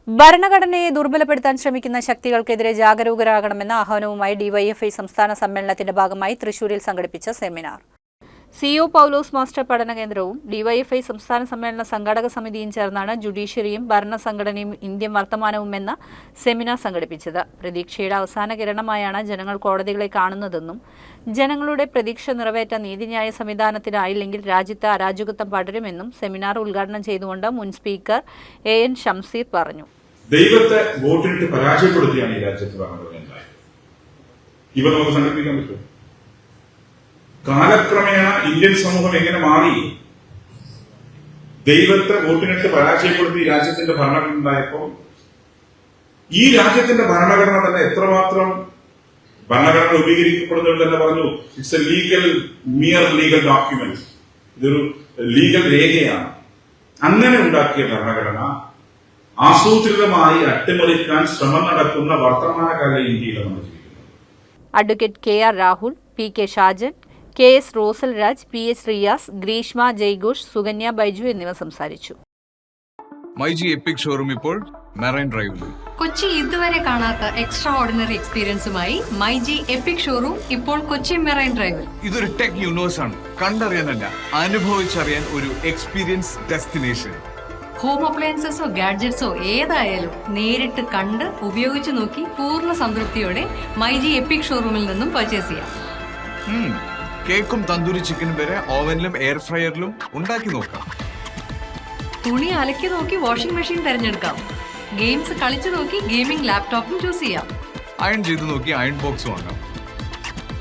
ഭരണഘടനയെ ദുർബലപ്പെടുത്താൻ ശ്രമിക്കുന്ന ശക്തികൾക്കെതിരെ ജാഗരൂകരാകണമെന്ന ആഹ്വാനവുമായി ഡിവൈഎഫ്ഐ സംസ്ഥാന സമ്മേളനത്തിന്റെ ഭാഗമായി തൃശൂരിൽ സംഘടിപ്പിച്ച സെമിനാർ. സിഒ പൗലോസ് മാസ്റ്റർ പഠന കേന്ദ്രവും ഡിവൈഎഫ്ഐ സംസ്ഥാന സമ്മേളന സംഘാടക സമിതിയും ചേർന്നാണ് ജുഡീഷ്യറിയും ഭരണസംഘടനയും ഇന്ത്യൻ വർത്തമാനവും എന്ന സെമിനാർ സംഘടിപ്പിച്ചത്. പ്രതീക്ഷയുടെ അവസാന കിരണമായാണ് ജനങ്ങൾ കോടതികളെ കാണുന്നതെന്നും ജനങ്ങളുടെ പ്രതീക്ഷ നിറവേറ്റാൻ നീതിന്യായ സംവിധാനത്തിനായില്ലെങ്കിൽ രാജ്യത്ത് അരാജകത്വം പടരുമെന്നും സെമിനാർ ഉദ്ഘാടനം ചെയ്തുകൊണ്ട് മുൻ സ്പീക്കർ എൻ ഷംസീർ പറഞ്ഞു. ദൈവത്തെ വോട്ടിട്ട് പരാജയപ്പെടുത്തിയാണ് ഈ രാജ്യത്ത് ഭരണഘടനയുണ്ടായത്. ഇവ നമുക്ക് സങ്കല്പിക്കാൻ പറ്റും. കാലക്രമേണ ഇന്ത്യൻ സമൂഹം എങ്ങനെ മാറി? ദൈവത്തെ വോട്ടിനിട്ട് പരാജയപ്പെടുത്തി രാജ്യത്തിന്റെ ഭരണഘടന ഉണ്ടായപ്പോൾ ഈ രാജ്യത്തിന്റെ ഭരണഘടന തന്നെ എത്രമാത്രം ഭരണഘടന രൂപീകരിക്കപ്പെടുന്നവർ തന്നെ പറഞ്ഞു, it's A mere legal document, ഇതൊരു ലീഗൽ രേഖയാണ്. അങ്ങനെ ഉണ്ടാക്കിയ ഭരണഘടന ആസൂത്രിതമായി അട്ടിമറിക്കാൻ ശ്രമം നടക്കുന്ന വർത്തമാനകാല ഇന്ത്യയിലാണ് നമ്മൾ ജീവിക്കുന്നത്. Advocate K R. Rahul, P K. Shajan, K S. Rosal Raj, P H. Riyas, Greeshma ജയ്ഘോഷ്, സുകന്യ ബൈജു എന്നിവർ സംസാരിച്ചു. മൈജി എപ്പിക് ഷോറൂം ഇപ്പോൾ മെറൈൻ ഡ്രൈവിൽ. കൊച്ചി ഇതുവരെ കാണാത്ത എക്സ്ട്രാ ഓർഡിനറി എക്സ്പീരിയൻസുമായി മൈജി എപ്പിക് ഷോറൂം ഇപ്പോൾ കൊച്ചി മെറൈൻ ഡ്രൈവിൽ. ഇതൊരു ടെക് യൂണിവേഴ്സ് ആണ്. കണ്ടറിയാനല്ല, അനുഭവിച്ചറിയാൻ ഒരു എക്സ്പീരിയൻസ് ഡെസ്റ്റിനേഷൻ. ഹോം അപ്ലയൻസസോ ഗാഡ്ജറ്റ്സോ ഏതായാലും നേരിട്ട് കണ്ട് ഉപയോഗിച്ചു നോക്കി പൂർണ്ണ സംതൃപ്തിയോടെ മൈജി എപ്പിക് ഷോറൂമിൽ നിന്നും പർച്ചേസ് ചെയ്യാം. കേക്കും തന്തൂരി ചിക്കനും വരെ ഓവനിലും എയർ ഫ്രയറിലും ഉണ്ടാക്കി നോക്കാം. തുണി അലക്കി നോക്കി വാഷിംഗ് മെഷീൻ തിരഞ്ഞെടുക്കാം. ഗെയിംസ് കളിച്ചു നോക്കി ഗെയിമിംഗ് ലാപ്ടോപ്പും ചൂസ് ചെയ്യാം. അയൺ ചെയ്ത് നോക്കി അയൺ ബോക്സ് വാങ്ങാം.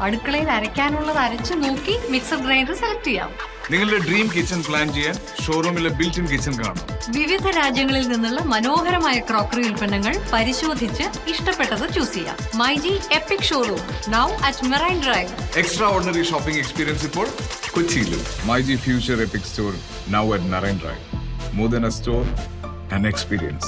അടുക്കളയിൽ അരയ്ക്കാനുള്ളത് അരച്ചു നോക്കി മിക്സർ ഗ്രൈൻഡർ സെലക്ട് ചെയ്യാം. നിങ്ങളുടെ ഡ്രീം കിച്ചൺ പ്ലാൻ ചെയ്യാൻ ഷോറൂമിലെ ബിൽറ്റ് ഇൻ കിച്ചൺ കാണാം. വിവിധ രാജ്യങ്ങളിൽ നിന്നുള്ള മനോഹരമായ ക്രോക്കറി ഉൽപ്പന്നങ്ങൾ പരിശോധിച്ച് ഇഷ്ടപ്പെട്ടത് ചൂസ് ചെയ്യാം. MyG epic showroom now at marine drive. Extra ordinary shopping experience ഇപ്പോൾ കൊച്ചിയിലും. MyG future EPIC store now at marine drive. More than a store, an experience.